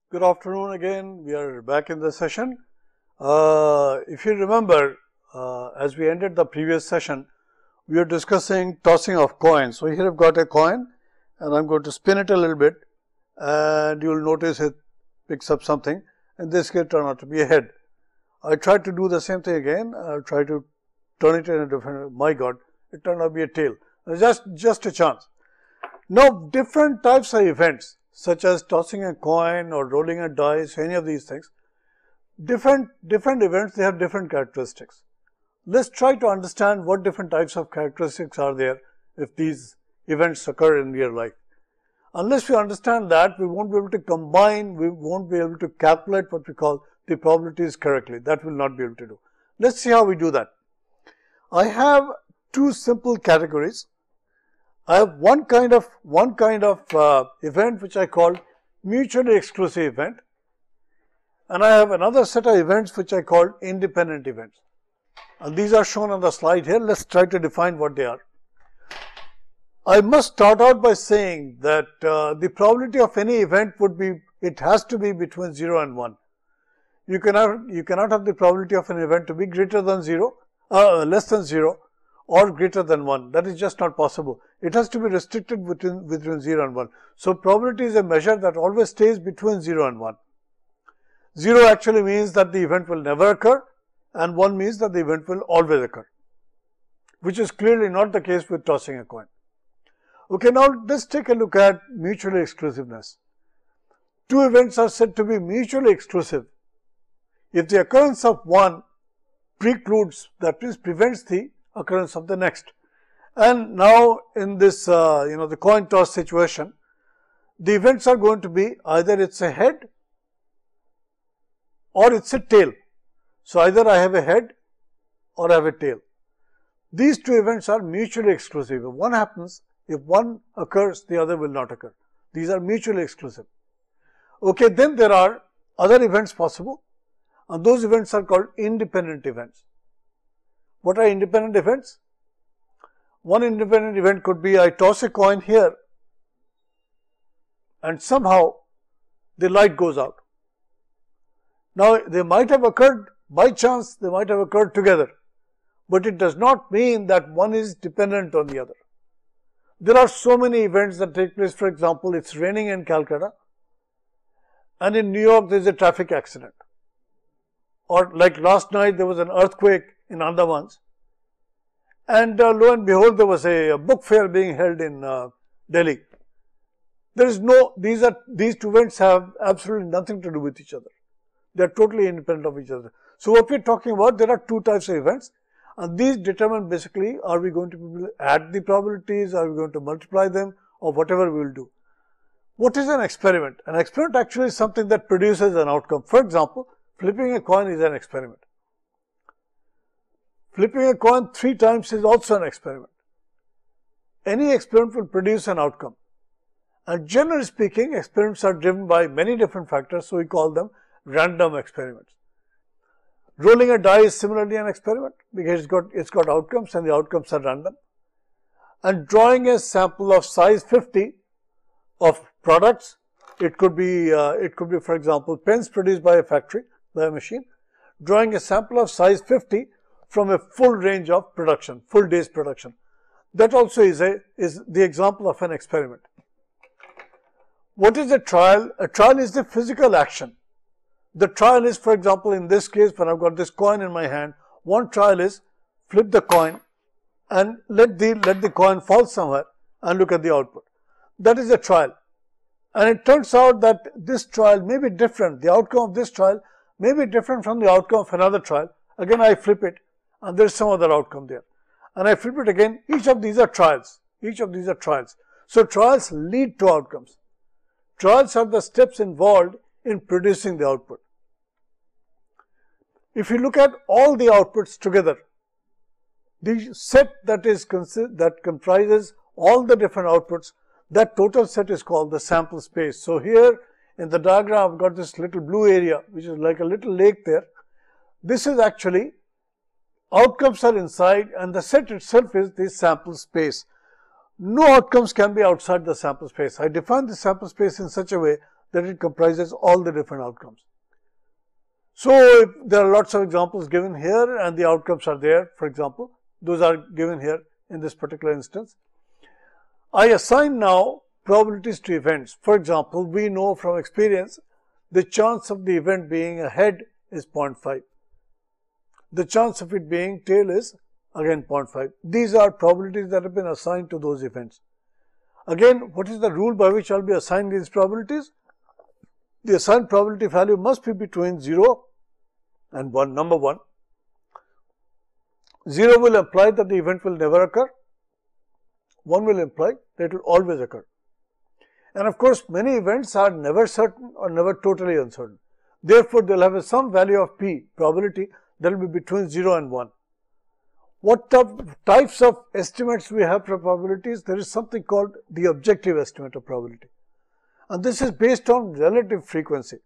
Good afternoon again. We are back in the session. If you remember, as we ended the previous session, we were discussing tossing of coins. So here I've got a coin and I'm going to spin it a little bit and you'll notice it picks up something. In this case, it turned out to be a head. I tried to do the same thing again. I'll try to turn it in a different, my God, it turned out to be a tail. Just a chance. Now, different types of events, such as tossing a coin or rolling a dice, any of these things, different events, they have different characteristics. Let's try to understand what different types of characteristics are there if these events occur in real life. Unless we understand that, we won't be able to combine, we won't be able to calculate what we call the probabilities correctly. That will not be able to do. Let's see how we do that. I have two simple categories. I have one kind of event which I call mutually exclusive event, and I have another set of events which I call independent events. And these are shown on the slide here. Let's try to define what they are. I must start out by saying that the probability of any event would be, it has to be between 0 and 1. You cannot have the probability of an event to be greater than 0, less than 0, or greater than 1. That is just not possible. It has to be restricted between 0 and 1. So, probability is a measure that always stays between 0 and 1. 0 actually means that the event will never occur, and 1 means that the event will always occur, which is clearly not the case with tossing a coin. Okay, now let's take a look at mutually exclusiveness. Two events are said to be mutually exclusive if the occurrence of one precludes, that means prevents the occurrence of the next. And now in this the coin toss situation, the events are going to be either it's a head or it's a tail. So either I have a head or I have a tail. These two events are mutually exclusive. If one happens, if one occurs, the other will not occur. These are mutually exclusive. Okay, then there are other events possible, and those events are called independent events. What are independent events? One independent event could be I toss a coin here and somehow the light goes out. Now, they might have occurred by chance, they might have occurred together, but it does not mean that one is dependent on the other. There are so many events that take place. For example, it's raining in Calcutta and in New York there is a traffic accident. Or like last night there was an earthquake in Andamans, and lo and behold there was a book fair being held in Delhi. There is no, these two events have absolutely nothing to do with each other. They are totally independent of each other. So what we are talking about, there are two types of events, and these determine basically, are we going to add the probabilities, are we going to multiply them, or whatever we will do. What is an experiment? An experiment actually is something that produces an outcome. For example, flipping a coin is an experiment. Flipping a coin 3 times is also an experiment. Any experiment will produce an outcome. And generally speaking, experiments are driven by many different factors, so we call them random experiments. Rolling a die is similarly an experiment because it's got outcomes and the outcomes are random. And drawing a sample of size 50 of products, it could be for example pens produced by a factory, by a machine, drawing a sample of size 50 from a full range of production, full day's production. That also is the example of an experiment. What is a trial? A trial is the physical action. The trial is, for example, in this case, when I've got this coin in my hand, one trial is flip the coin and let the coin fall somewhere and look at the output. That is a trial. And it turns out that this trial may be different. The outcome of this trial may be different from the outcome of another trial. Again, I flip it and there is some other outcome there. And I flip it again. Each of these are trials. Each of these are trials. So trials lead to outcomes. Trials are the steps involved in producing the output. If you look at all the outputs together, the set that comprises all the different outputs, that total set is called the sample space. So here in the diagram, I've got this little blue area, which is like a little lake there. This is actually, outcomes are inside and the set itself is the sample space. No outcomes can be outside the sample space. I define the sample space in such a way that it comprises all the different outcomes. So there are lots of examples given here and the outcomes are there. For example, those are given here in this particular instance. I assign now probabilities to events. For example, we know from experience the chance of the event being a head is 0.5. The chance of it being tail is again 0.5. These are probabilities that have been assigned to those events. Again, what is the rule by which I will be assigning these probabilities? The assigned probability value must be between 0 and 1, number 1. 0 will imply that the event will never occur. 1 will imply that it will always occur. And of course, many events are never certain or never totally uncertain. Therefore, they will have some value of p, probability, that will be between 0 and 1. What types of estimates we have for probabilities? There is something called the objective estimate of probability. And this is based on relative frequency.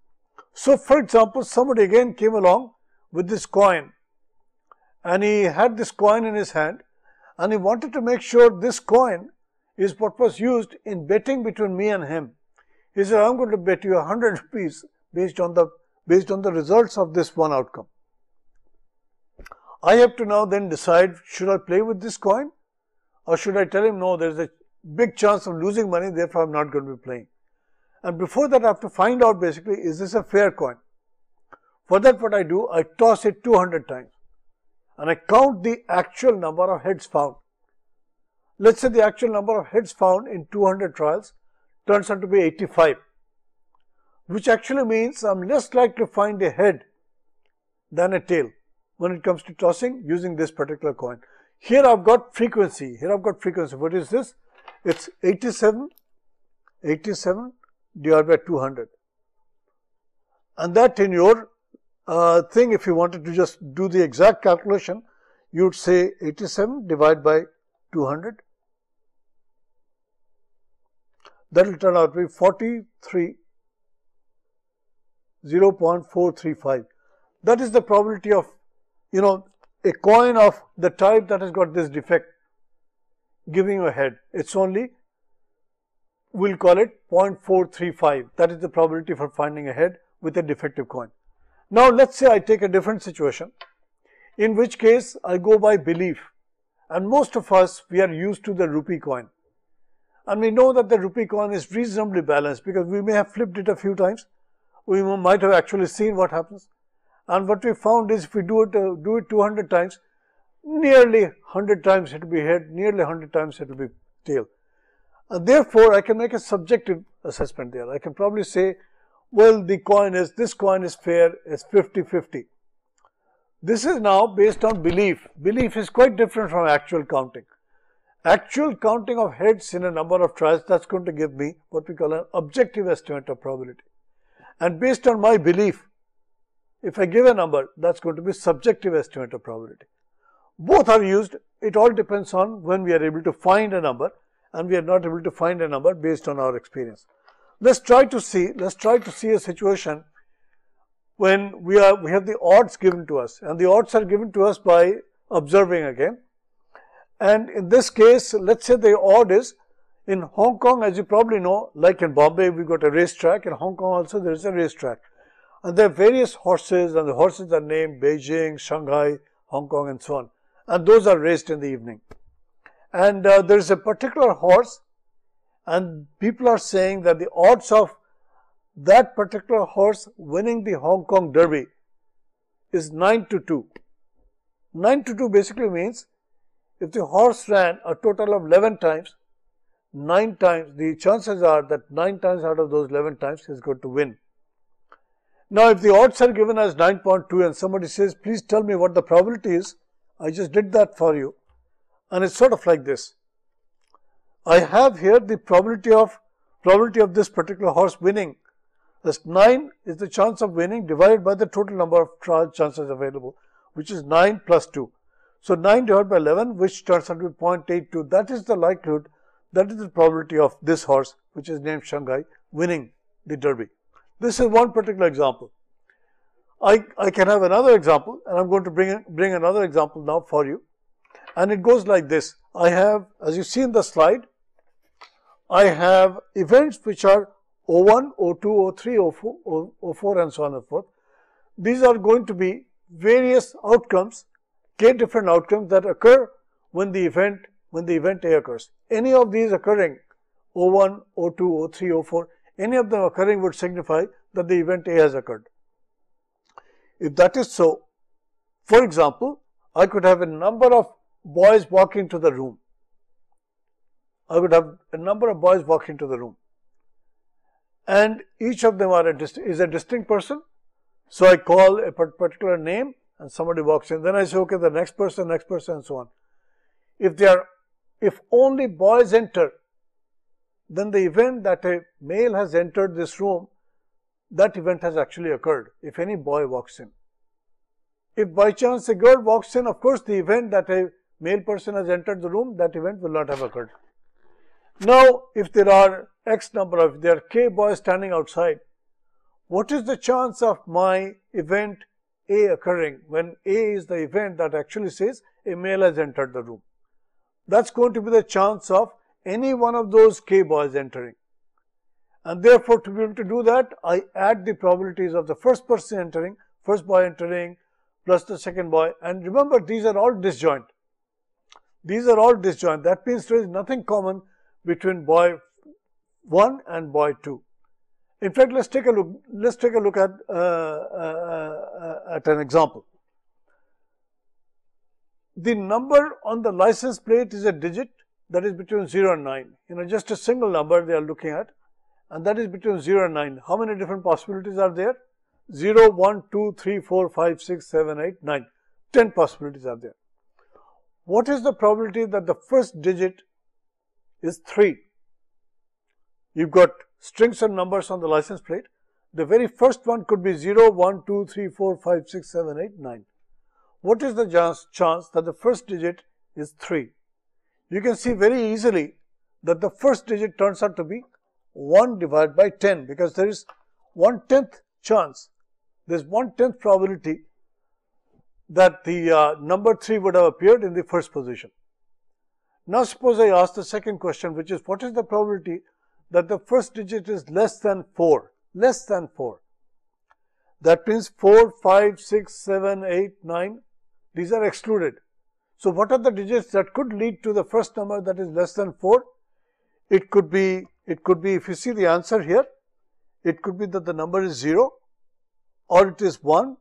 So, for example, somebody again came along with this coin and he had this coin in his hand and he wanted to make sure this coin is what was used in betting between me and him. He said, I am going to bet you 100 rupees based on the results of this one outcome. I have to now then decide, should I play with this coin or should I tell him, no, there is a big chance of losing money, therefore I am not going to be playing. And before that I have to find out basically, is this a fair coin? For that what I do, I toss it 200 times and I count the actual number of heads found. Let's say the actual number of heads found in 200 trials turns out to be 85, which actually means I am less likely to find a head than a tail when it comes to tossing using this particular coin. Here I have got frequency. What is this? It's 87 divided by 200. And that in your thing, if you wanted to just do the exact calculation, you would say 87 divided by 200. That will turn out to be 0.435. That is the probability of, a coin of the type that has got this defect giving you a head. It's only, we'll call it 0.435. That is the probability for finding a head with a defective coin. Now let's say I take a different situation, in which case I go by belief, and most of us, we are used to the rupee coin. And we know that the rupee coin is reasonably balanced because we may have flipped it a few times. We might have actually seen what happens. And what we found is if we do it 200 times, nearly 100 times it will be head, nearly 100 times it will be tail. And therefore, I can make a subjective assessment there. I can probably say, well, this coin is fair, it's 50-50. This is now based on belief. Belief is quite different from actual counting. Actual counting of heads in a number of trials, that's going to give me what we call an objective estimate of probability. And based on my belief, if I give a number, that's going to be subjective estimate of probability. Both are used. It all depends on when we are able to find a number and we are not able to find a number based on our experience. Let's try to see a situation when we have the odds given to us, and the odds are given to us by observing again. And in this case, let's say the odd is in Hong Kong, as you probably know, like in Bombay, we got a racetrack. In Hong Kong also there is a racetrack. And there are various horses, and the horses are named Beijing, Shanghai, Hong Kong, and so on. And those are raced in the evening. And there is a particular horse, and people are saying that the odds of that particular horse winning the Hong Kong Derby is 9-2. 9-2 basically means if the horse ran a total of 11 times, 9 times, the chances are that 9 times out of those 11 times he is going to win. Now, if the odds are given as 9.2 and somebody says, please tell me what the probability is, I just did that for you. And it's sort of like this. I have here the probability of this particular horse winning. This 9 is the chance of winning divided by the total number of trial chances available, which is 9 plus 2. So 9 divided by 11, which turns out to be 0.82. That is the likelihood, that is the probability of this horse, which is named Shanghai, winning the Derby. This is one particular example. I can have another example, and I'm going to bring another example now for you. And it goes like this. I have, as you see in the slide, I have events which are O1, O2, O3, O4, O4 and so on and so forth. These are going to be various outcomes, k different outcomes that occur when the event A occurs. Any of these occurring, O1, O2, O3, O4, any of them occurring would signify that the event A has occurred. If that is so, for example, I could have a number of boys walk into the room. I would have a number of boys walk into the room, and each of them is a distinct person. So I call a particular name and somebody walks in. Then I say, okay, the next person, and so on. If only boys enter, then the event that a male has entered this room, that event has actually occurred if any boy walks in. If by chance a girl walks in, of course the event that a male person has entered the room, that event will not have occurred. Now, if there are there are k boys standing outside, what is the chance of my event A occurring when A is the event that actually says a male has entered the room? That's going to be the chance of any one of those k boys entering. And therefore, to be able to do that, I add the probabilities of the first person entering, first boy entering, plus the second boy. And remember, these are all disjoint. These are all disjoint. That means there is nothing common between boy 1 and boy 2. In fact, let's take a look at an example. The number on the license plate is a digit that is between 0 and 9. Just a single number they are looking at, and that is between 0 and 9. How many different possibilities are there? 0, 1, 2, 3, 4, 5, 6, 7, 8, 9. 10 possibilities are there. What is the probability that the first digit is 3? You've got strings of numbers on the license plate. The very first one could be 0, 1, 2, 3, 4, 5, 6, 7, 8, 9. What is the chance that the first digit is 3? You can see very easily that the first digit turns out to be 1 divided by 10, because there is 1/10 chance. There is 1/10 probability that the number 3 would have appeared in the first position. Now suppose I ask the second question, which is, what is the probability that the first digit is less than 4? Less than 4. That means 4, 5, 6, 7, 8, 9, these are excluded. So what are the digits that could lead to the first number that is less than 4? It could be, if you see the answer here, it could be that the number is 0, or it is 1,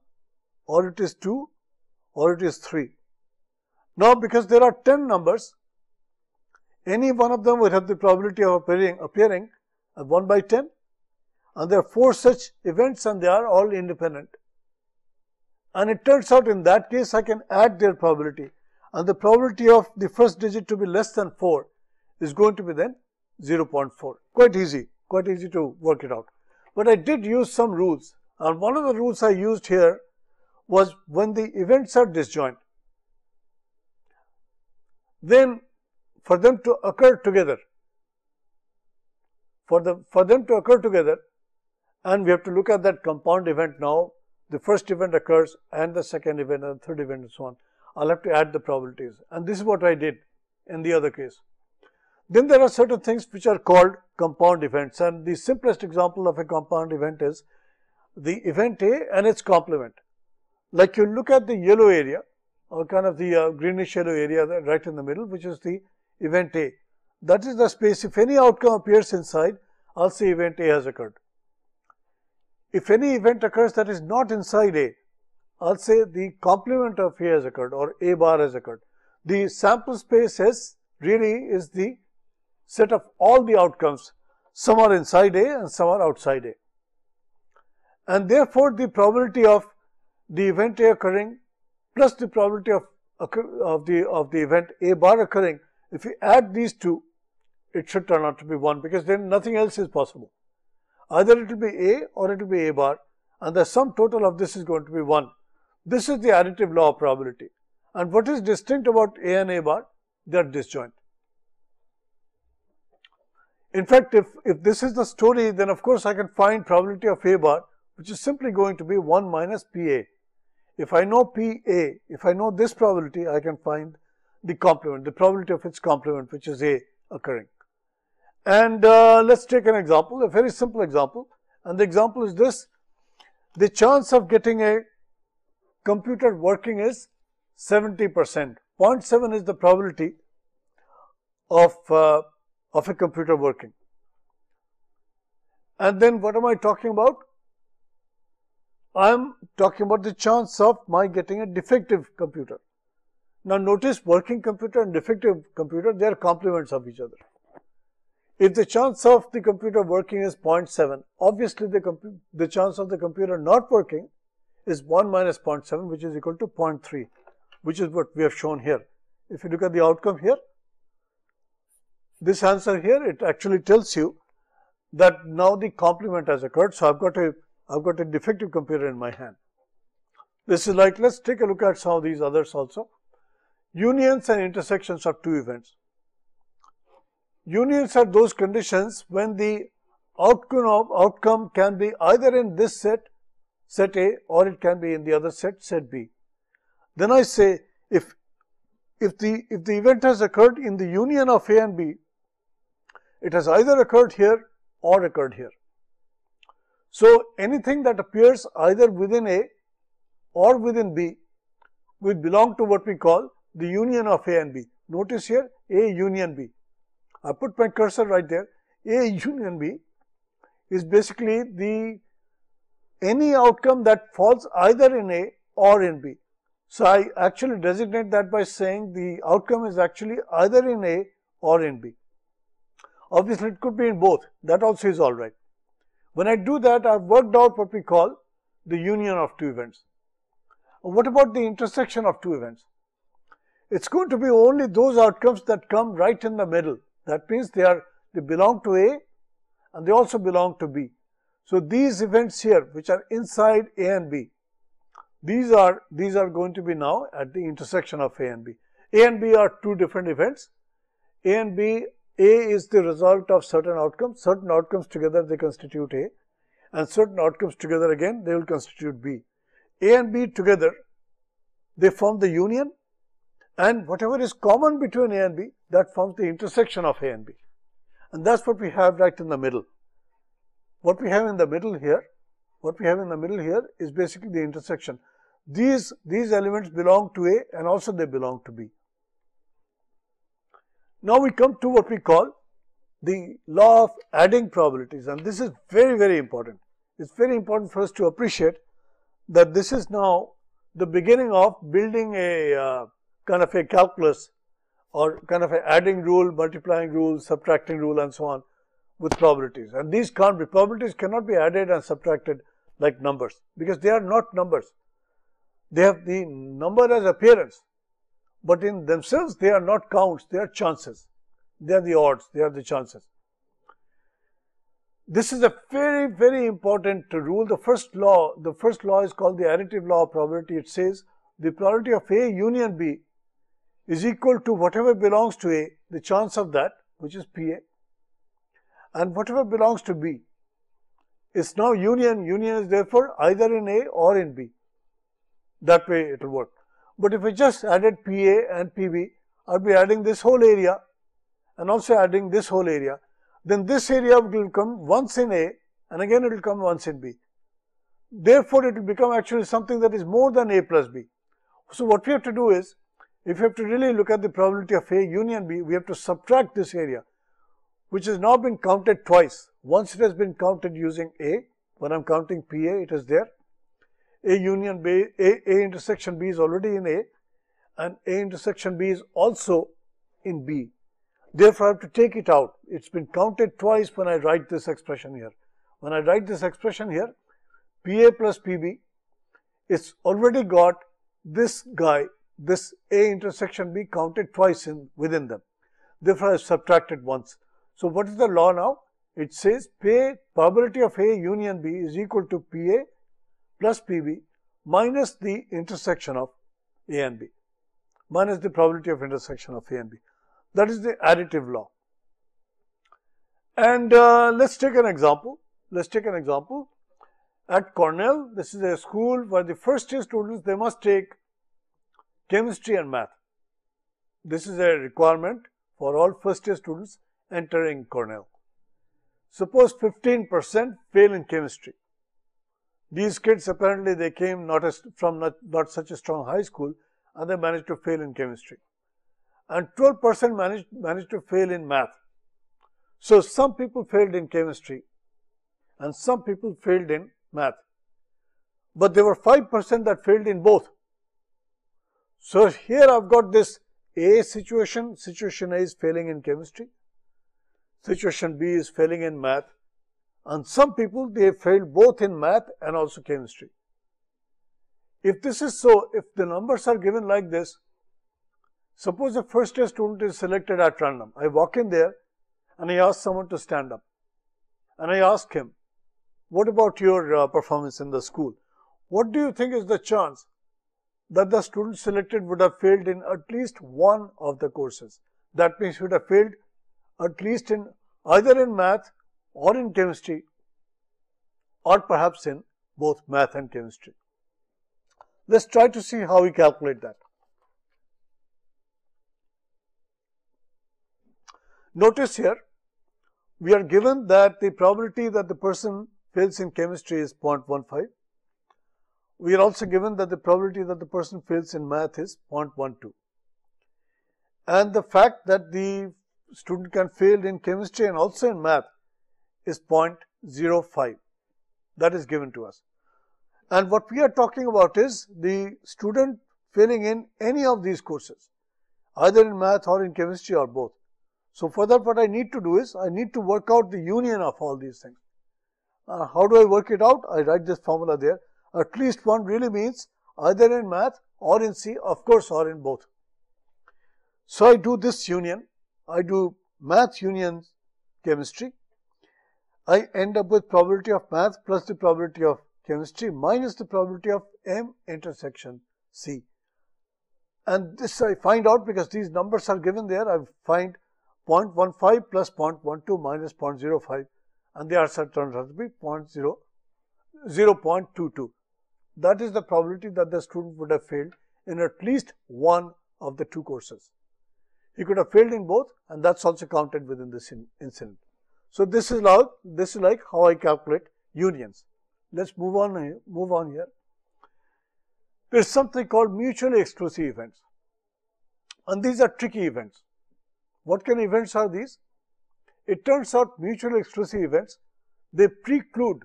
or it is 2, or it is 3. Now, because there are 10 numbers, any one of them would have the probability of appearing at 1 by 10, and there are 4 such events and they are all independent. And it turns out in that case I can add their probability, and the probability of the first digit to be less than 4 is going to be then 0.4. Quite easy to work it out. But I did use some rules, and one of the rules I used here was when the events are disjoint, then for them to occur together, and we have to look at that compound event now. The first event occurs and the second event and the third event and so on. I'll have to add the probabilities, and this is what I did in the other case. Then there are certain things which are called compound events, and the simplest example of a compound event is the event A and its complement. Like you look at the yellow area, or kind of the greenish yellow area right in the middle, which is the event A. That is the space. If any outcome appears inside, I'll say event A has occurred. If any event occurs that is not inside A, I'll say the complement of A has occurred, or A bar has occurred. The sample space S really is the set of all the outcomes. Some are inside A and some are outside A. And therefore, the probability of the event A occurring plus the probability of the event A bar occurring, if you add these two, it should turn out to be 1, because then nothing else is possible. Either it will be A or it will be A bar, and the sum total of this is going to be 1. This is the additive law of probability. And what is distinct about A and A bar? They are disjoint. In fact, if this is the story, then of course I can find probability of A bar, which is simply going to be 1 minus PA. If I know PA, if I know this probability, I can find the complement, the probability of its complement, which is A occurring. And let's take an example, a very simple example. And the example is this: the chance of getting a computer working is 70%. 0.7 is the probability of a computer working. And then what am I talking about? I am talking about the chance of my getting a defective computer. Now notice, working computer and defective computer, they are complements of each other. If the chance of the computer working is 0.7, obviously the chance of the computer not working is 1 minus 0.7, which is equal to 0.3, which is what we have shown here. If you look at the outcome here, this answer here, it actually tells you that now the complement has occurred. So I've got a defective computer in my hand. This is like, let's take a look at some of these others also. Unions and intersections of two events. Unions are those conditions when the outcome can be either in this set A, or it can be in the other set B. Then I say, if the event has occurred in the union of A and B, it has either occurred here or occurred here. So anything that appears either within A or within B will belong to what we call the union of A and B. Notice here, A union B. I put my cursor right there. A union B is basically any outcome that falls either in A or in B. So I actually designate that by saying the outcome is actually either in A or in B. Obviously it could be in both, that also is alright. When I do that, I've worked out what we call the union of two events. What about the intersection of two events? It's going to be only those outcomes that come right in the middle. That means they belong to A and they also belong to B. So these events here, which are inside A and B, these are going to be now at the intersection of A and B. A and B are two different events. A and B, A is the result of certain outcomes together they constitute A, and certain outcomes together again they will constitute B. A and B together, they form the union, and whatever is common between A and B, that forms the intersection of A and B. And that's what we have right in the middle. What we have in the middle here is basically the intersection. These elements belong to A and also they belong to B. Now we come to what we call the law of adding probabilities, and this is very, very important. It's very important for us to appreciate that this is now the beginning of building a kind of a calculus, or kind of an adding rule, multiplying rule, subtracting rule, and so on with probabilities. And these probabilities cannot be added and subtracted like numbers, because they are not numbers. They have the number as appearance, but in themselves they are not counts, they are chances. They are the odds, they are the chances. This is a very, very important rule. The first law is called the additive law of probability. It says the probability of A union B is equal to whatever belongs to A, the chance of that, which is PA, and whatever belongs to B is now union. Union is therefore either in A or in B. That way it will work. But if I just added PA and PB, I'll be adding this whole area and also adding this whole area. Then this area will come once in A and again it will come once in B. Therefore, it will become actually something that is more than A plus B. So what we have to do is, if we have to really look at the probability of A union B, we have to subtract this area, which has now been counted twice. Once it has been counted using A, when I'm counting PA, it is there. A union B, A intersection B is already in A, and A intersection B is also in B. Therefore, I have to take it out. It's been counted twice when I write this expression here. When I write this expression here, PA plus PB, it's already got this guy, this A intersection B counted twice within them. Therefore, I subtracted once. So what is the law now? It says probability of A union B is equal to PA plus PB minus the intersection of A and B, minus the probability of intersection of A and B. That is the additive law. And let's take an example. At Cornell, this is a school where the first year students, they must take chemistry and math. This is a requirement for all first year students entering Cornell. Suppose 15% fail in chemistry. These kids apparently they came from not such a strong high school, and they managed to fail in chemistry. And 12% managed to fail in math. So some people failed in chemistry and some people failed in math. But there were 5% that failed in both. So here I've got this A situation. Situation A is failing in chemistry. Situation B is failing in math. And some people, they failed both in math and also chemistry. If this is so, if the numbers are given like this, suppose a first year student is selected at random. I walk in there and I ask someone to stand up. And I ask him, what about your performance in the school? What do you think is the chance that the student selected would have failed in at least one of the courses? That means he would have failed at least in either in math or in chemistry, or perhaps in both math and chemistry. Let's try to see how we calculate that. Notice here, we are given that the probability that the person fails in chemistry is 0.15. We are also given that the probability that the person fails in math is 0.12. And the fact that the student can fail in chemistry and also in math is 0.05. That is given to us. And what we are talking about is the student failing in any of these courses, either in math or in chemistry or both. So for that, what I need to do is I need to work out the union of all these things. How do I work it out? I write this formula there. At least one really means either in math or in C, of course, or in both. So I do this union. I do math union chemistry. I end up with probability of math plus the probability of chemistry minus the probability of M intersection C. And this I find out because these numbers are given there. I find 0.15 plus 0.12 minus 0.05, and the answer turns out to be 0.22. That is the probability that the student would have failed in at least one of the two courses. He could have failed in both, and that's also counted within this incident. So this is like how I calculate unions. Let's move on here. There is something called mutually exclusive events, and these are tricky events. What kind of events are these? It turns out mutually exclusive events, they preclude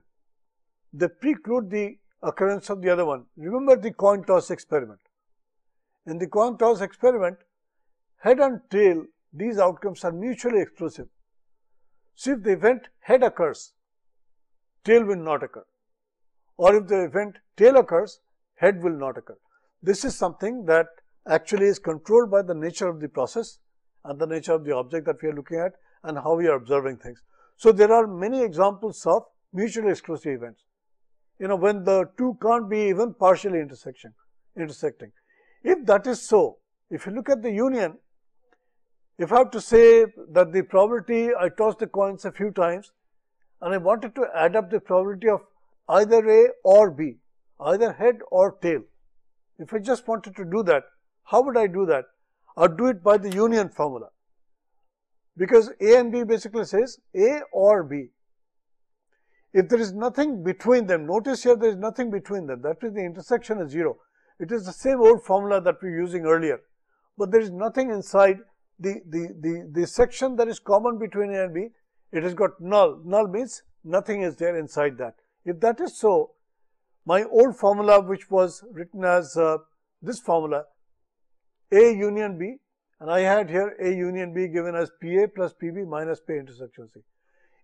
the occurrence of the other one. Remember the coin toss experiment. In the coin toss experiment, head and tail, these outcomes are mutually exclusive. So if the event head occurs, tail will not occur. Or if the event tail occurs, head will not occur. This is something that actually is controlled by the nature of the process and the nature of the object that we are looking at and how we are observing things. So there are many examples of mutually exclusive events. When the two can't be even partially intersecting. If that is so, if you look at the union, if I have to say that the probability, I tossed the coins a few times and I wanted to add up the probability of either A or B, either head or tail. If I just wanted to do that, how would I do that? I'd do it by the union formula. Because A and B basically says A or B. If there is nothing between them, notice here there is nothing between them. That means the intersection is 0. It is the same old formula that we were using earlier. But there is nothing inside the section that is common between A and B. It has got null. Null means nothing is there inside that. If that is so, my old formula, which was written as this formula, A union B, and I had here A union B given as PA plus PB minus P intersection C.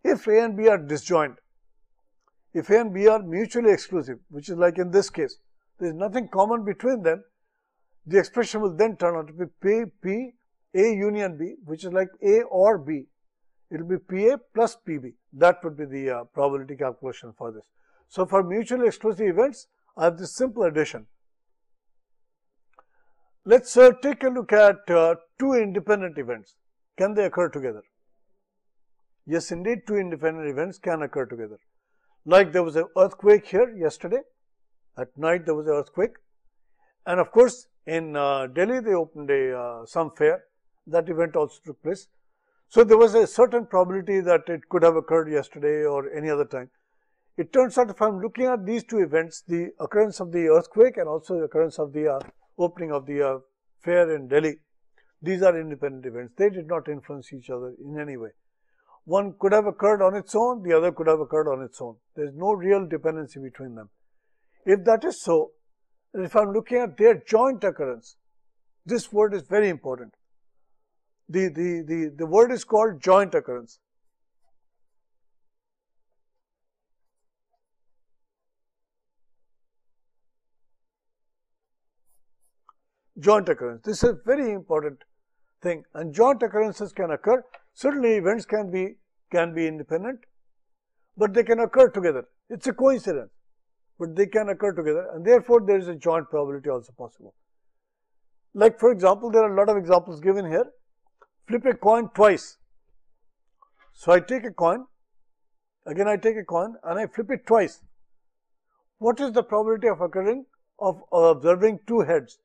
If A and B are disjoint, if A and B are mutually exclusive, which is like in this case, there is nothing common between them, the expression will then turn out to be P A union B, which is like A or B. It will be PA plus PB. That would be the probability calculation for this. So for mutually exclusive events, I have this simple addition. Let's take a look at two independent events. Can they occur together? Yes, indeed, two independent events can occur together. Like there was an earthquake here yesterday. At night there was an earthquake. And of course, in Delhi they opened some fair. That event also took place. So there was a certain probability that it could have occurred yesterday or any other time. It turns out if I'm looking at these two events, the occurrence of the earthquake and also the occurrence of the opening of the fair in Delhi, these are independent events. They did not influence each other in any way. One could have occurred on its own, the other could have occurred on its own. There is no real dependency between them. If that is so, if I'm looking at their joint occurrence, this word is very important. The word is called joint occurrence. Joint occurrence. This is a very important thing, and joint occurrences can occur. Certainly events can be independent, but they can occur together. It's a coincidence, but they can occur together, and therefore there is a joint probability also possible. Like for example, there are a lot of examples given here. Flip a coin twice. So I take a coin, again I take a coin and I flip it twice. What is the probability of observing two heads?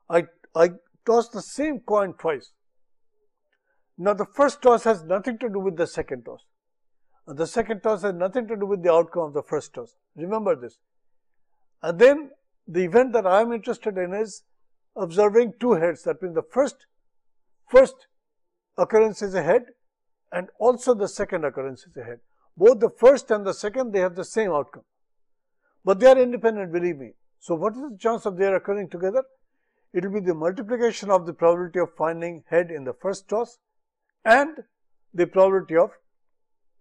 I toss the same coin twice. Now the first toss has nothing to do with the second toss. And the second toss has nothing to do with the outcome of the first toss. Remember this. And then the event that I am interested in is observing two heads. That means the first occurrence is a head and also the second occurrence is a head. Both the first and the second, they have the same outcome. But they are independent, believe me. So what is the chance of their occurring together? It will be the multiplication of the probability of finding head in the first toss and the probability of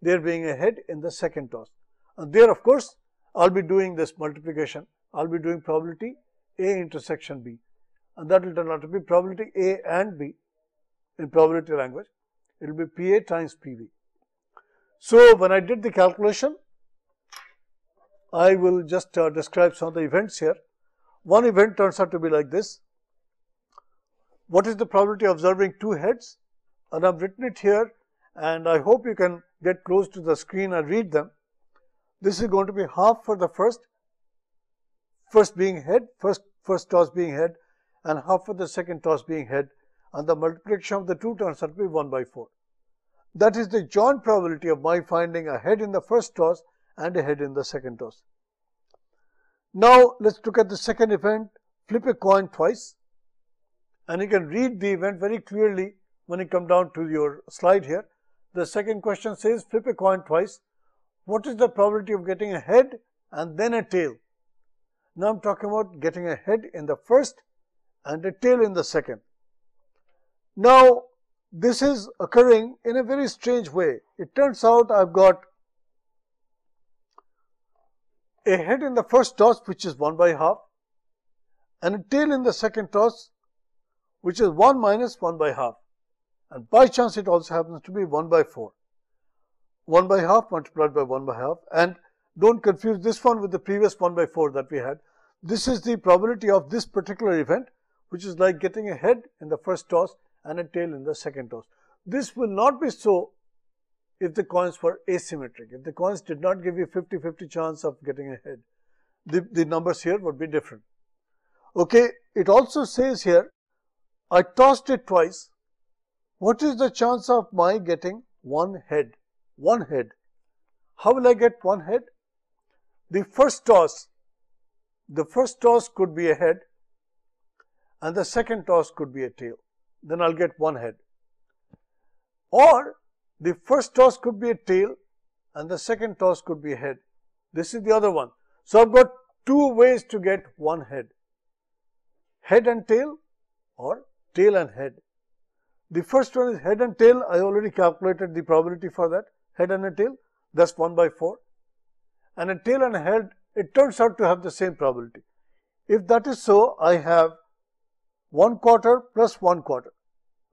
there being a head in the second toss. And there, of course, I'll be doing this multiplication. I'll be doing probability A intersection B. And that will turn out to be probability A and B in probability language. It will be PA times PB. So when I did the calculation, I will just describe some of the events here. One event turns out to be like this. What is the probability of observing two heads? And I've written it here, and I hope you can get close to the screen and read them. This is going to be half for the first being head, first toss being head, and half for the second toss being head, and the multiplication of the two turns out to be 1 by 4. That is the joint probability of my finding a head in the first toss and a head in the second toss. Now let's look at the second event. Flip a coin twice, and you can read the event very clearly when you come down to your slide here. The second question says flip a coin twice. What is the probability of getting a head and then a tail? Now I'm talking about getting a head in the first and a tail in the second. Now this is occurring in a very strange way. It turns out I've got a head in the first toss, which is 1 by half, and a tail in the second toss, which is 1 minus 1 by half. And by chance it also happens to be 1 by 4. 1 by half multiplied by 1 by half, and don't confuse this one with the previous 1 by 4 that we had. This is the probability of this particular event, which is like getting a head in the first toss and a tail in the second toss. This will not be so if the coins were asymmetric. If the coins did not give you 50-50 chance of getting a head, the numbers here would be different. Okay, it also says here, I tossed it twice. What is the chance of my getting one head? One head. How will I get one head? The first toss could be a head and the second toss could be a tail. Then I'll get one head. Or the first toss could be a tail and the second toss could be a head. This is the other one. So I've got two ways to get one head. Head and tail or tail and head. The first one is head and tail. I already calculated the probability for that. Head and a tail, that's 1 by 4. And a tail and a head, it turns out to have the same probability. If that is so, I have 1/4 plus 1/4,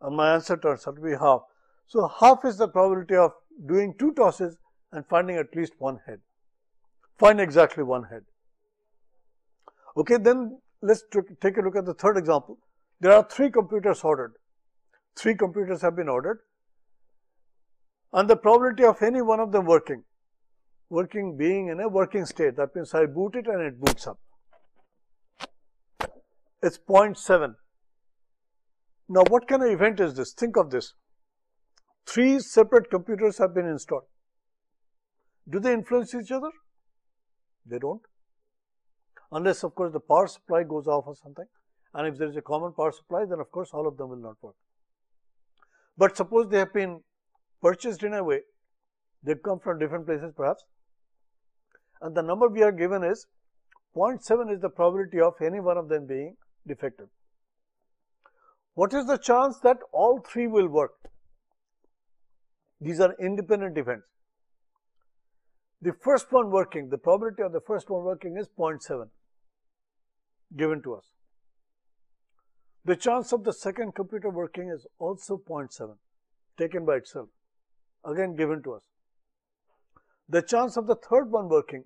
and my answer turns out to be half. So half is the probability of doing two tosses and finding at least one head. Find exactly one head. Okay, then let's take a look at the third example. There are 3 computers ordered. 3 computers have been ordered, and the probability of any one of them working being in a working state, that means I boot it and it boots up, it's 0.7. Now what kind of event is this? Think of this. 3 separate computers have been installed. Do they influence each other? They don't. Unless, of course, the power supply goes off or something. And if there is a common power supply, then of course all of them will not work. But suppose they have been purchased in a way, they've come from different places perhaps, and the number we are given is 0.7 is the probability of any one of them being defective. What is the chance that all 3 will work? These are independent events. The first one working, the probability of the first one working is 0.7 given to us. The chance of the second computer working is also 0.7 taken by itself, again given to us. The chance of the third one working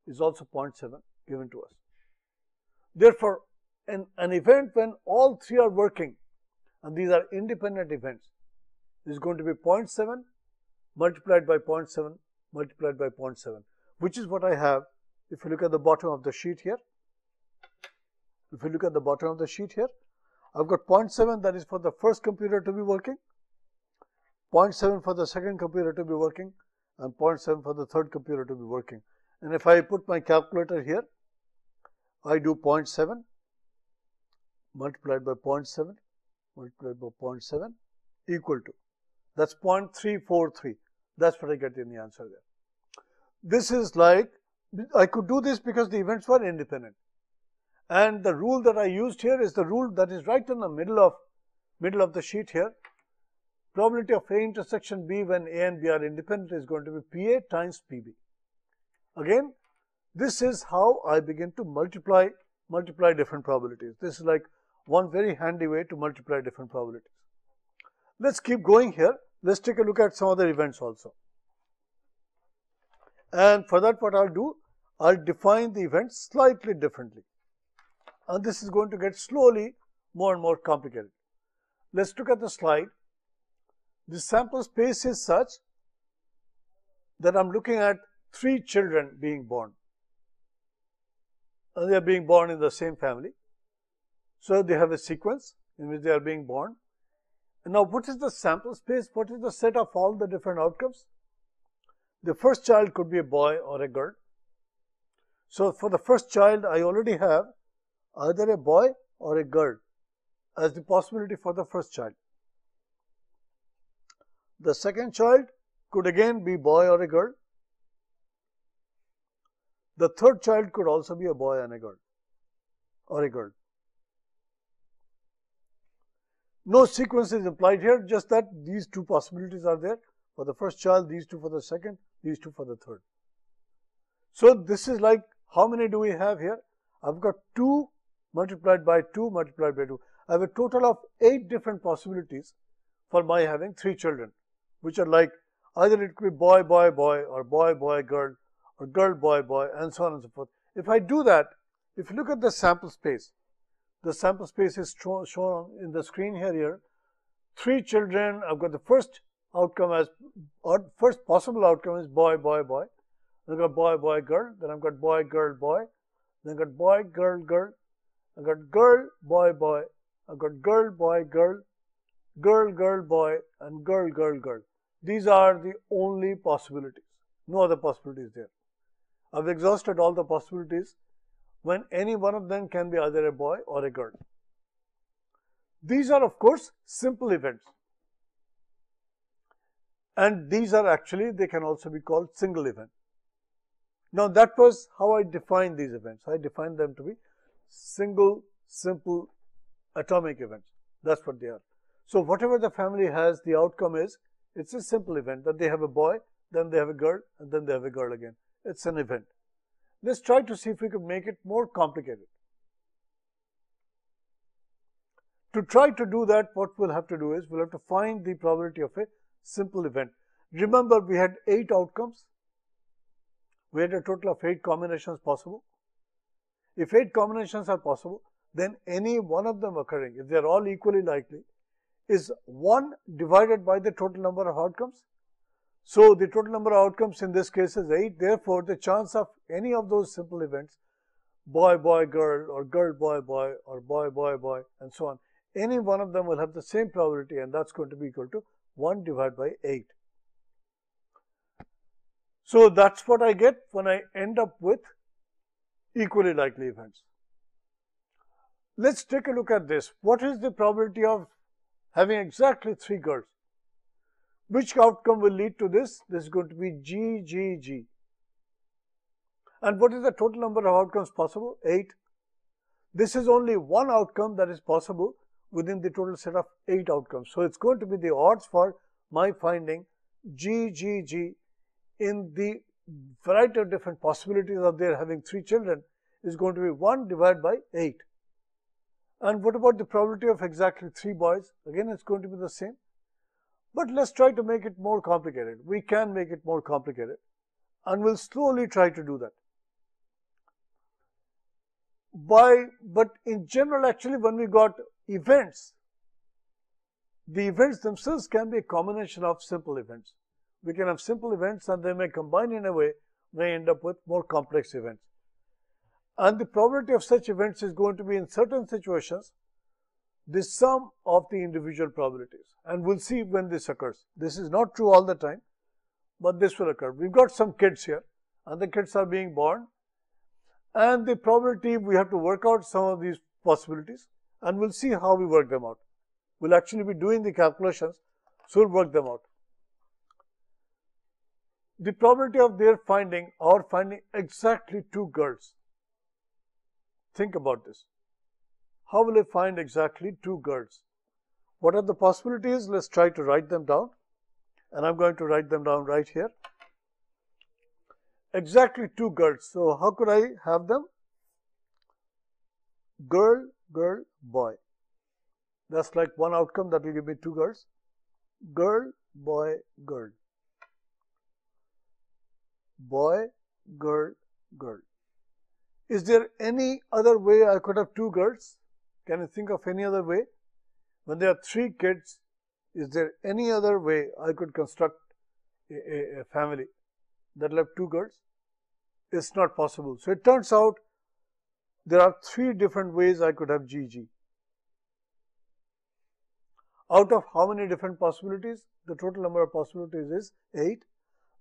is also 0.7 given to us. Therefore, an event when all 3 are working, and these are independent events, is going to be 0.7 multiplied by 0.7 multiplied by 0.7, which is what I have. If you look at the bottom of the sheet here, I've got 0.7 that is for the first computer to be working, 0.7 for the second computer to be working, and 0.7 for the third computer to be working. And if I put my calculator here, I do 0.7 multiplied by 0.7 multiplied by 0.7 equal to, that's 0.343. That's what I get in the answer there. This is like, I could do this because the events were independent. And the rule that I used here is the rule that is right in the middle of the sheet here. Probability of A intersection B when A and B are independent is going to be PA times PB. Again, this is how I begin to multiply different probabilities. This is like one very handy way to multiply different probabilities. Let's keep going here. Let's take a look at some other events also. And for that, what I'll do, I'll define the events slightly differently. And this is going to get slowly more and more complicated. Let's look at the slide. The sample space is such that I'm looking at 3 children being born. And they are being born in the same family. So they have a sequence in which they are being born. And now what is the sample space? What is the set of all the different outcomes? The first child could be a boy or a girl. So for the first child, I already have either a boy or a girl as the possibility for the first child. The second child could again be boy or a girl. The third child could also be a boy and a girl or a girl. No sequence is implied here, just that these 2 possibilities are there for the first child, these 2 for the second, these 2 for the third. So this is like, how many do we have here? I've got 2 multiplied by 2 multiplied by 2. I have a total of 8 different possibilities for my having 3 children, which are like either it could be boy, boy, boy, or boy, boy, girl, or girl, boy, boy, and so on and so forth. If I do that, if you look at the sample space is shown in the screen here. 3 children, I've got the first outcome as, or first possible outcome is boy, boy, boy. Then I've got boy, boy, girl. Then I've got boy, girl, boy. Then I've got boy, girl, girl. I've got girl, boy, boy. I've got girl, boy, girl. Girl, girl, boy, and girl, girl, girl. These are the only possibilities. No other possibilities there. I've exhausted all the possibilities when any one of them can be either a boy or a girl. These are, of course, simple events. And these are actually, they can also be called single events. Now, that was how I defined these events. I defined them to be single, simple, atomic events. That's what they are. So, whatever the family has, the outcome is, it's a simple event that they have a boy, then they have a girl, and then they have a girl again. It's an event. Let's try to see if we could make it more complicated. To try to do that, what we'll have to do is, we'll have to find the probability of a simple event. Remember, we had 8 outcomes. We had a total of 8 combinations possible. If 8 combinations are possible, then any one of them occurring, if they are all equally likely, is 1 divided by the total number of outcomes. So, the total number of outcomes in this case is 8. Therefore, the chance of any of those simple events, boy, boy, girl, or girl, boy, boy, or boy, boy, boy, and so on, any one of them will have the same probability, and that's going to be equal to 1 divided by 8. So that's what I get when I end up with equally likely events. Let's take a look at this. What is the probability of having exactly 3 girls? Which outcome will lead to this? This is going to be G, G, G. And what is the total number of outcomes possible? 8. This is only one outcome that is possible within the total set of 8 outcomes. So it's going to be the odds for my finding G, G, G in the variety of different possibilities of their having 3 children is going to be 1 divided by 8. And what about the probability of exactly 3 boys? Again, it's going to be the same. But let's try to make it more complicated. We can make it more complicated, and we'll slowly try to do that. But in general, actually, when we got events, the events themselves can be a combination of simple events. We can have simple events and they may combine in a way, may end up with more complex events. And the probability of such events is going to be in certain situations the sum of the individual probabilities. And we'll see when this occurs. This is not true all the time, but this will occur. We've got some kids here and the kids are being born. And the probability, we have to work out some of these possibilities and we'll see how we work them out. We'll actually be doing the calculations, so we'll work them out. The probability of their finding or finding exactly 2 girls. Think about this. How will I find exactly 2 girls? What are the possibilities? Let's try to write them down. And I'm going to write them down right here. Exactly 2 girls. So how could I have them? Girl, girl, boy. That's like one outcome that will give me 2 girls. Girl, boy, girl. Boy, girl, girl. Is there any other way I could have 2 girls? Can you think of any other way? When there are 3 kids, is there any other way I could construct a family that will have 2 girls? It's not possible. So it turns out there are 3 different ways I could have GG. Out of how many different possibilities? The total number of possibilities is 8.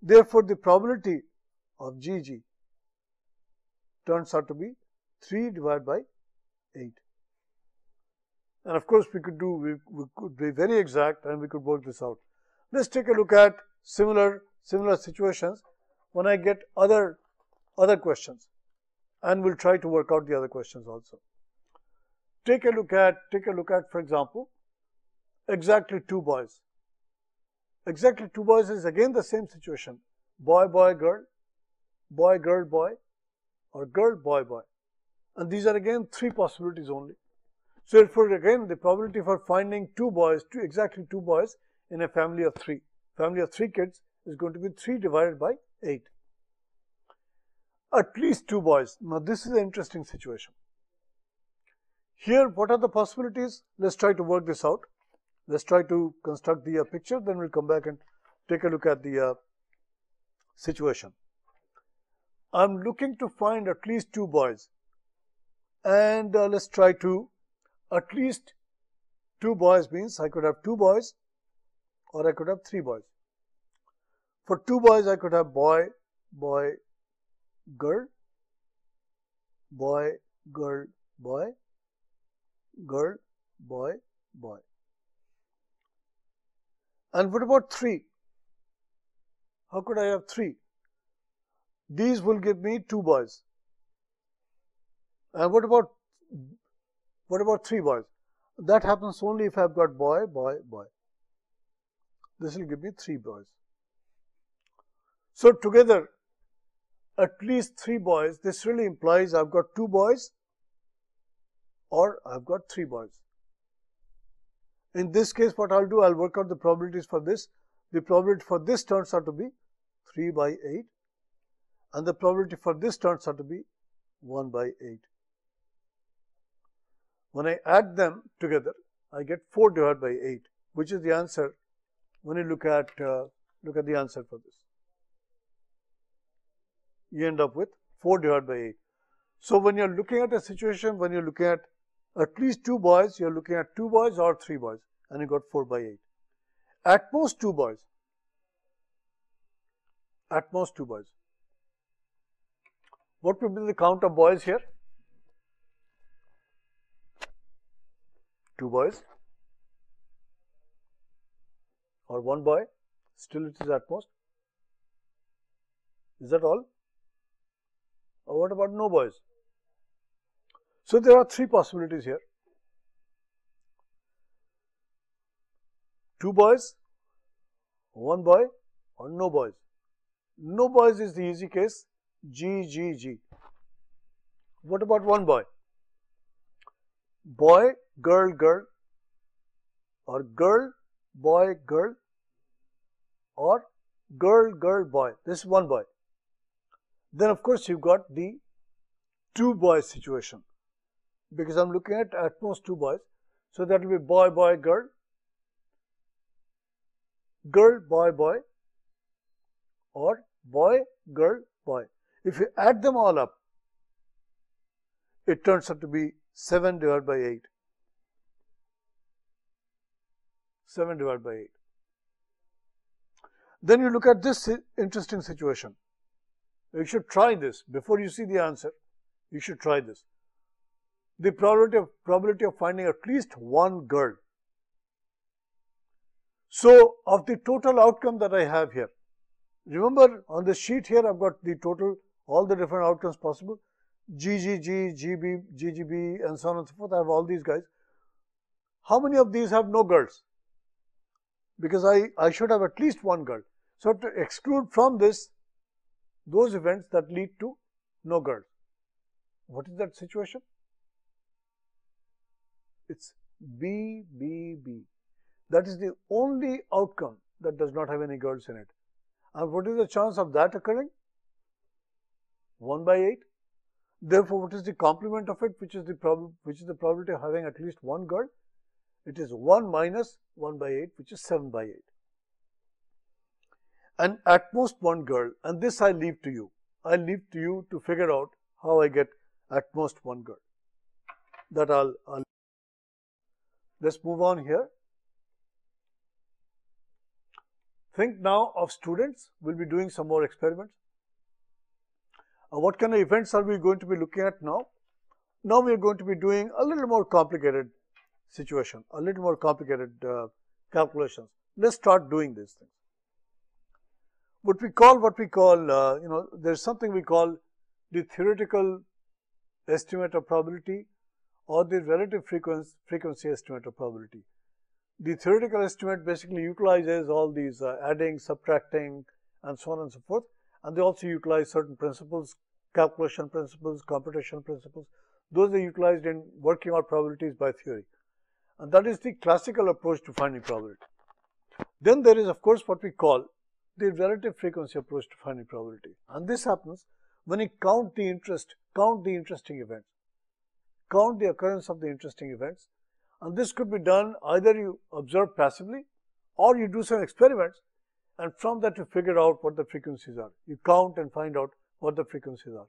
Therefore, the probability of GG turns out to be 3 divided by 8. And of course, we could be very exact and we could work this out. Let's take a look at similar situations when I get other questions, and we'll try to work out the other questions also. Take a look at, for example, exactly 2 boys. Exactly 2 boys is again the same situation. Boy, boy, girl, boy, girl, boy, or girl, boy, boy. And these are again 3 possibilities only. So therefore, again, the probability for finding 2 boys, exactly 2 boys in a family of 3 kids is going to be 3 divided by 8. At least 2 boys. Now this is an interesting situation. Here, what are the possibilities? Let's try to work this out. Let's try to construct the picture, then we'll come back and take a look at the situation. I'm looking to find at least 2 boys. And let's try to, at least 2 boys means I could have 2 boys or I could have 3 boys. For 2 boys, I could have boy, boy, girl, boy, girl, boy, girl, boy, boy. And what about 3? How could I have 3? These will give me 2 boys. And what about 3 boys? That happens only if I've got boy, boy, boy. This will give me 3 boys. So together, at least 3 boys, this really implies I've got 2 boys or I've got 3 boys. In this case, what I'll do, I'll work out the probabilities for this. The probability for this turns out to be 3 by 8. And the probability for this turns out to be 1 by 8. When I add them together, I get 4 divided by 8, which is the answer when you look at the answer for this. You end up with 4 divided by 8. So when you're looking at a situation, when you're looking at least 2 boys, you're looking at 2 boys or 3 boys, and you got 4 by 8. At most 2 boys. At most 2 boys. What would be the count of boys here? 2 boys or 1 boy, still it is at most. Is that all? Or what about no boys? So there are 3 possibilities here. 2 boys, 1 boy or no boys. No boys is the easy case, G, G, G. What about 1 boy? Boy, girl, girl, or girl, boy, girl, or girl, girl, boy. This is 1 boy. Then of course you've got the 2 boy situation, because I'm looking at most 2 boys. So that will be boy, boy, girl, girl, boy, boy, or boy, girl, boy. If you add them all up, it turns out to be 7 divided by 8. 7 divided by 8. Then you look at this interesting situation. You should try this. Before you see the answer, you should try this. The probability of finding at least 1 girl. So, of the total outcome that I have here, remember on the sheet here I've got the total, all the different outcomes possible, GGG, GB, GGB and so on and so forth. I have all these guys. How many of these have no girls? Because I should have at least 1 girl. So, to exclude from this those events that lead to no girls. What is that situation? It's B, B, B. That is the only outcome that does not have any girls in it. And what is the chance of that occurring? 1 by 8. Therefore, what is the complement of it, which is the probability of having at least 1 girl? It is 1 minus 1 by 8, which is 7 by 8. And at most 1 girl, and this I leave to you. I leave to you to figure out how I get at most 1 girl. That I'll let's move on here. Think now of students. We'll be doing some more experiments. What kind of events are we going to be looking at now? Now we are going to be doing a little more complicated situation, a little more complicated calculations. Let's start doing these things. What we call, there's something we call the theoretical estimate of probability or the relative frequency estimate of probability. The theoretical estimate basically utilizes all these adding, subtracting, and so on and so forth. And they also utilize certain principles, calculation principles, computation principles. Those are utilized in working out probabilities by theory. And that is the classical approach to finding probability. Then there is, of course, what we call the relative frequency approach to finding probability. And this happens when you count the interesting events, count the occurrence of the interesting events. And this could be done either you observe passively or you do some experiments, and from that you figure out what the frequencies are. You count and find out what the frequencies are.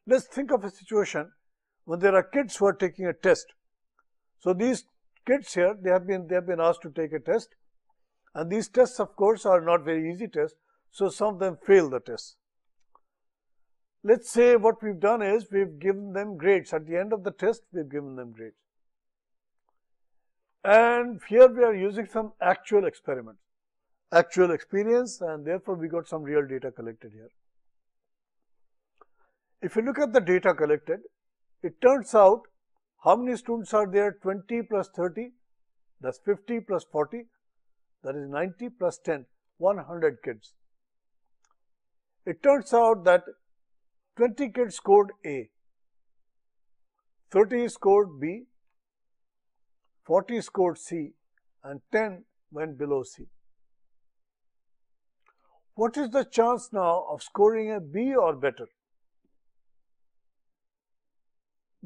Let's think of a situation when there are kids who are taking a test. So these kids here, they have been asked to take a test, and these tests of course are not very easy tests, so some of them fail the test. Let's say what we've done is we've given them grades. At the end of the test, we've given them grades. And here we are using some actual experiments, actual experience, and therefore we got some real data collected here. If you look at the data collected, it turns out how many students are there? 20 plus 30, that's 50 plus 40, that is 90 plus 10, 100 kids. It turns out that 20 kids scored A, 30 scored B, 40 scored C, and 10 went below C. What is the chance now of scoring a B or better?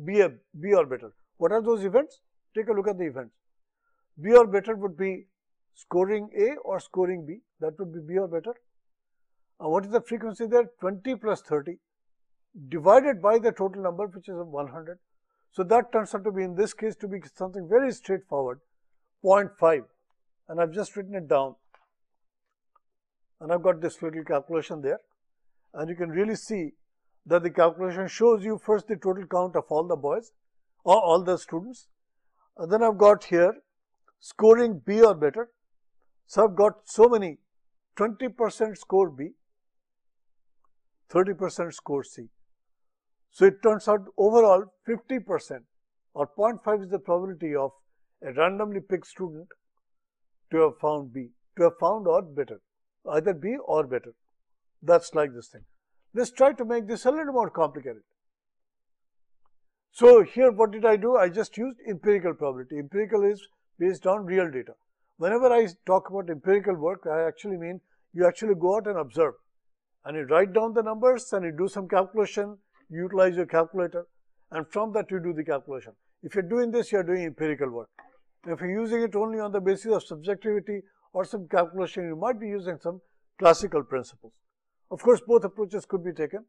B or better. What are those events? Take a look at the events. B or better would be scoring A or scoring B. That would be B or better. What is the frequency there? 20 plus 30 divided by the total number, which is 100. So that turns out to be, in this case, to be something very straightforward, 0.5. and I've just written it down, and I've got this little calculation there, and you can really see that the calculation shows you first the total count of all the boys or all the students, and then I've got here scoring B or better. So I've got so many 20% score B, 30% score C. So it turns out overall 50% or 0.5 is the probability of a randomly picked student to have found B, to have found or better, either B or better. That's like this thing. Let's try to make this a little more complicated. So here what did I do? I just used empirical probability. Empirical is based on real data. Whenever I talk about empirical work, I actually mean you actually go out and observe, and you write down the numbers and you do some calculation, you utilize your calculator, and from that you do the calculation. If you're doing this, you're doing empirical work. If you're using it only on the basis of subjectivity or some calculation, you might be using some classical principles. Of course, both approaches could be taken.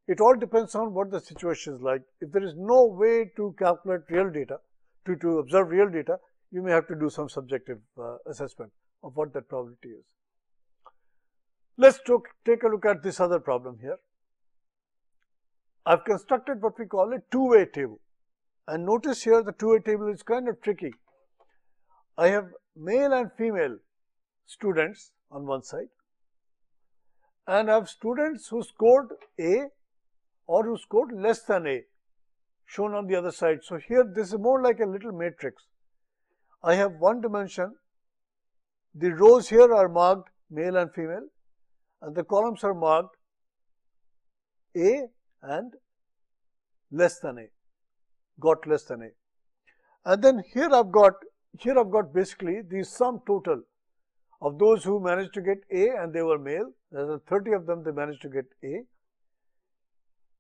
It all depends on what the situation is like. If there is no way to calculate real data, to observe real data, you may have to do some subjective assessment of what that probability is. Let's take a look at this other problem here. I've constructed what we call a two-way table. And notice here the two-way table is kind of tricky. I have male and female students on one side, and I have students who scored A or who scored less than A shown on the other side. So here this is more like a little matrix. I have one dimension. The rows here are marked male and female, and the columns are marked A and less than A, got less than A. And then here I've got basically the sum total of those who managed to get A and they were male. There are 30 of them, they managed to get A,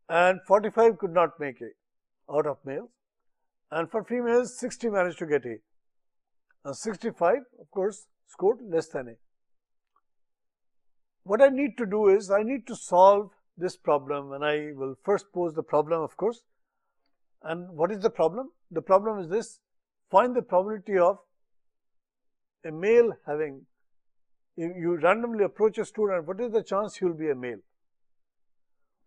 and 45 could not make A out of males, and for females 60 managed to get A, and 65 of course scored less than A. What I need to do is I need to solve this problem, and I will first pose the problem, of course. And what is the problem? The problem is this: find the probability of a male having, if you randomly approach a student, what is the chance he will be a male?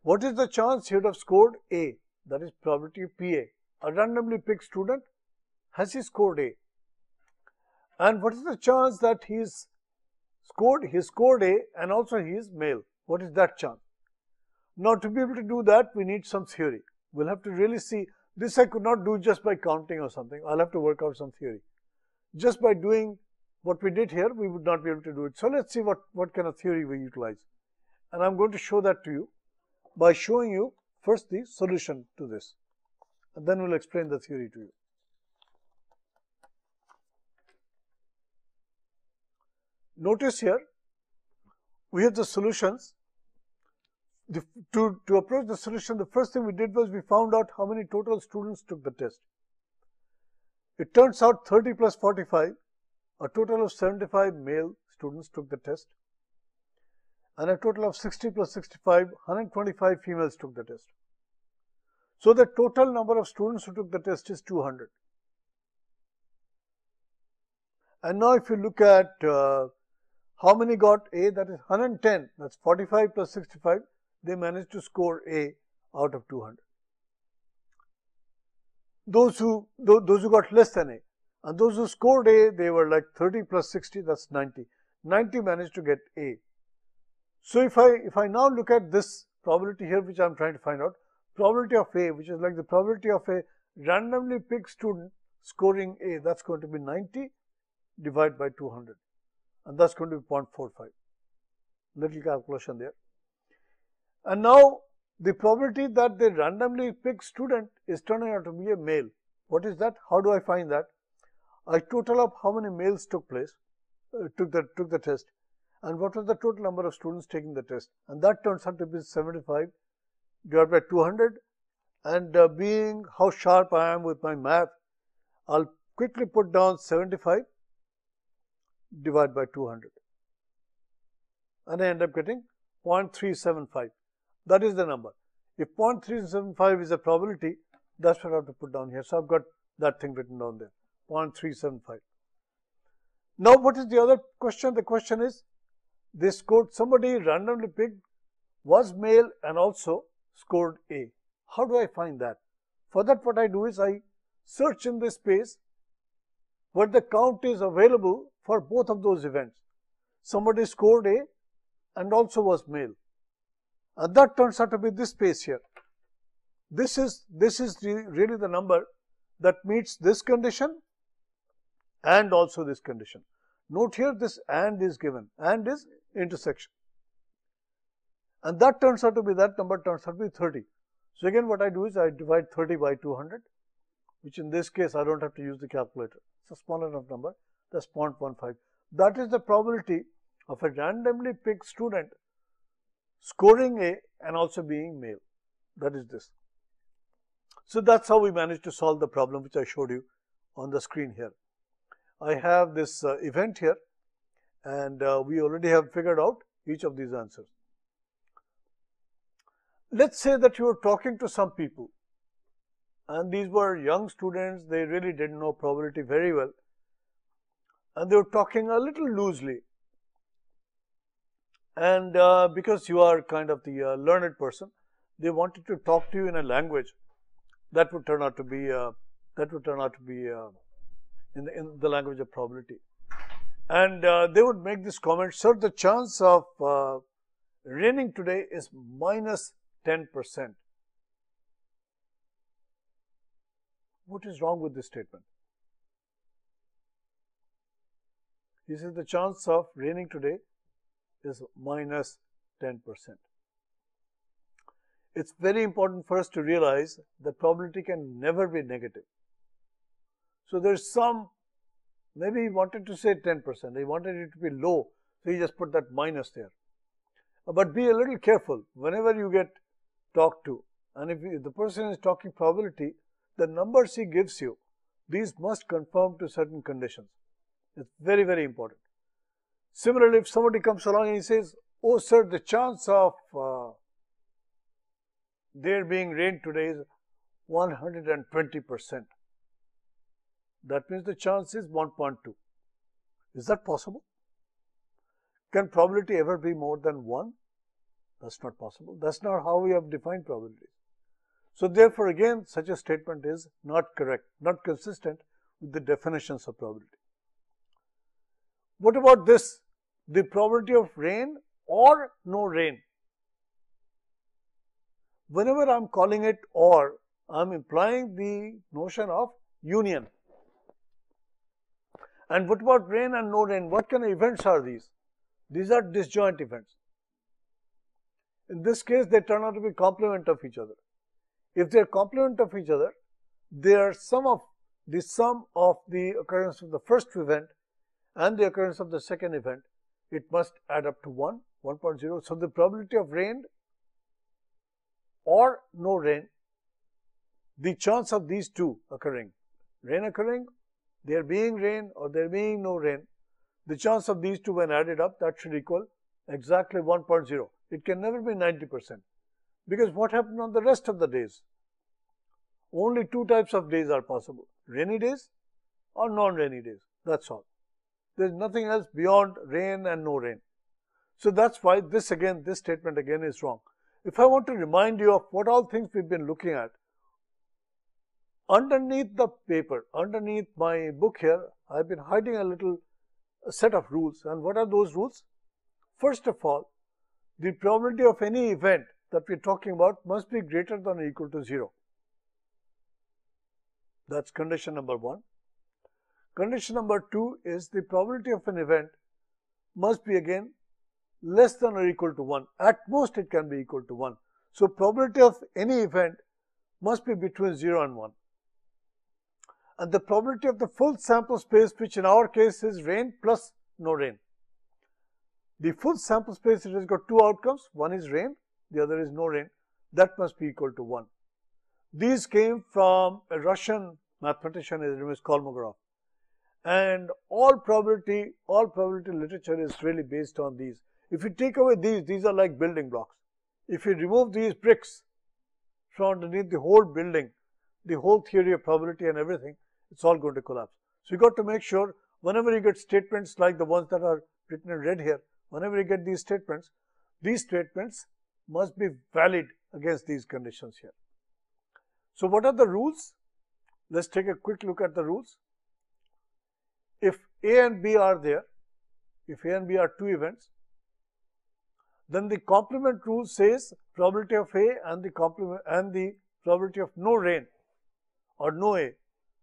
What is the chance he would have scored A? That is probability of PA. A randomly picked student, has he scored A? And what is the chance that he scored A and also he is male? What is that chance? Now, to be able to do that, we need some theory. We'll have to really see. This I could not do just by counting or something. I'll have to work out some theory. Just by doing what we did here, we would not be able to do it. So let's see what kind of theory we utilize. And I'm going to show that to you by showing you first the solution to this. And then we'll explain the theory to you. Notice here, we have the solutions. To approach the solution, the first thing we did was we found out how many total students took the test. It turns out 30 plus 45, a total of 75 male students took the test, and a total of 60 plus 65, 125 females took the test. So the total number of students who took the test is 200. And now if you look at how many got A, that is 110, that's 45 plus 65, they managed to score A out of 200. Those who got less than A, and those who scored A, they were like 30 plus 60, that's 90. 90 managed to get A. So if I now look at this probability here, which I'm trying to find out, probability of A, which is like the probability of a randomly picked student scoring A, that's going to be 90 divided by 200, and that's going to be 0.45. Little calculation there. And now the probability that the randomly picked student is turning out to be a male. What is that? How do I find that? I total up how many males took the test, and what was the total number of students taking the test, and that turns out to be 75 divided by 200. And being how sharp I am with my math, I'll quickly put down 75 divided by 200, and I end up getting 0.375. That is the number. If 0.375 is a probability, that's what I have to put down here. So I've got that thing written down there, 0.375. Now what is the other question? The question is, they scored, somebody randomly picked, was male and also scored A. How do I find that? For that, what I do is I search in this space where the count is available for both of those events. Somebody scored A and also was male, and that turns out to be this space here. This is really the number that meets this condition and also this condition. Note here, this and is given, and is intersection, and that turns out to be, that number turns out to be 30. So again, what I do is I divide 30 by 200, which in this case I don't have to use the calculator. It's a small enough number, that's 0.15. That is the probability of a randomly picked student scoring A and also being male. That is this. So that's how we managed to solve the problem which I showed you on the screen here. I have this event here, and we already have figured out each of these answers. Let's say that you were talking to some people, and these were young students, they really didn't know probability very well, and they were talking a little loosely. And because you are kind of the learned person, they wanted to talk to you in a language that would turn out to be in the language of probability. And they would make this comment, sir, the chance of raining today is minus 10%. What is wrong with this statement? He says the chance of raining today is minus 10%. It's very important for us to realize that probability can never be negative. So there's some, maybe he wanted to say 10%, he wanted it to be low, so he just put that minus there. But be a little careful whenever you get talked to, and if the person is talking probability, the numbers he gives you, these must conform to certain conditions. It's very, very important. Similarly, if somebody comes along and he says, oh sir, the chance of there being rain today is 120%. That means the chance is 1.2. Is that possible? Can probability ever be more than 1? That's not possible. That's not how we have defined probability. So therefore, again, such a statement is not correct, not consistent with the definitions of probability. What about this? The probability of rain or no rain. Whenever I'm calling it or, I'm implying the notion of union. And what about rain and no rain? What kind of events are these? These are disjoint events. In this case, they turn out to be complement of each other. If they are complement of each other, they are sum of the occurrence of the first event and the occurrence of the second event. It must add up to 1, 1.0. So the probability of rain or no rain, the chance of these two occurring, rain occurring, there being rain or there being no rain, the chance of these two when added up, that should equal exactly 1.0. It can never be 90%, because what happened on the rest of the days? Only two types of days are possible, rainy days or non-rainy days, that's all. There is nothing else beyond rain and no rain. So that's why this statement again is wrong. If I want to remind you of what all things we've been looking at, underneath the paper, underneath my book here, I've been hiding a set of rules. And what are those rules? First of all, the probability of any event that we're talking about must be greater than or equal to 0. That's condition number 1. Condition number 2 is the probability of an event must be again less than or equal to 1. At most it can be equal to 1. So probability of any event must be between 0 and 1. And the probability of the full sample space, which in our case is rain plus no rain. The full sample space, it has got two outcomes. One is rain, the other is no rain. That must be equal to 1. These came from a Russian mathematician, his name is Kolmogorov. And all probability literature is really based on these. If you take away these are like building blocks. If you remove these bricks from underneath the whole building, the whole theory of probability and everything, it's all going to collapse. So you got to make sure whenever you get statements like the ones that are written in red here, whenever you get these statements must be valid against these conditions here. So what are the rules? Let's take a quick look at the rules. If A and B are there, if A and B are two events, then the complement rule says probability of A and the probability of no rain or no A,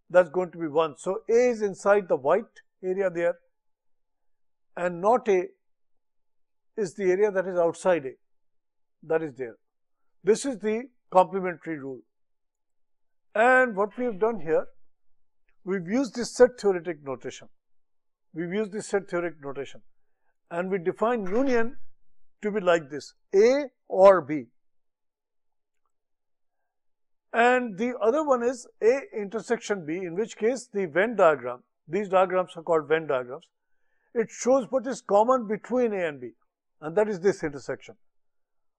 that's going to be 1. So A is inside the white area there, and not A is the area that is outside A, that is there. This is the complementary rule. And what we have done here, we've used this set theoretic notation. And we define union to be like this: A or B. And the other one is A intersection B, in which case the Venn diagram, these diagrams are called Venn diagrams, it shows what is common between A and B, and that is this intersection.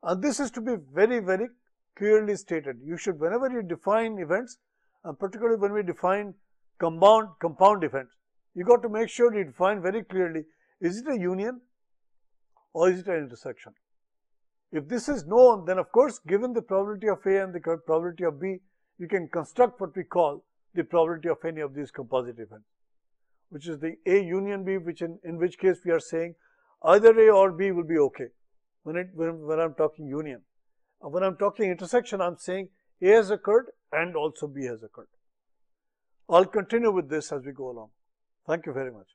And this is to be very, very clearly stated. You should, whenever you define events, and particularly when we define compound events, you got to make sure you define very clearly, is it a union or is it an intersection? If this is known, then of course, given the probability of A and the probability of B, you can construct what we call the probability of any of these composite events, which is the A union B, which in which case we are saying either A or B will be okay when I'm talking union. When I'm talking intersection, I'm saying A has occurred and also B has occurred. I'll continue with this as we go along. Thank you very much.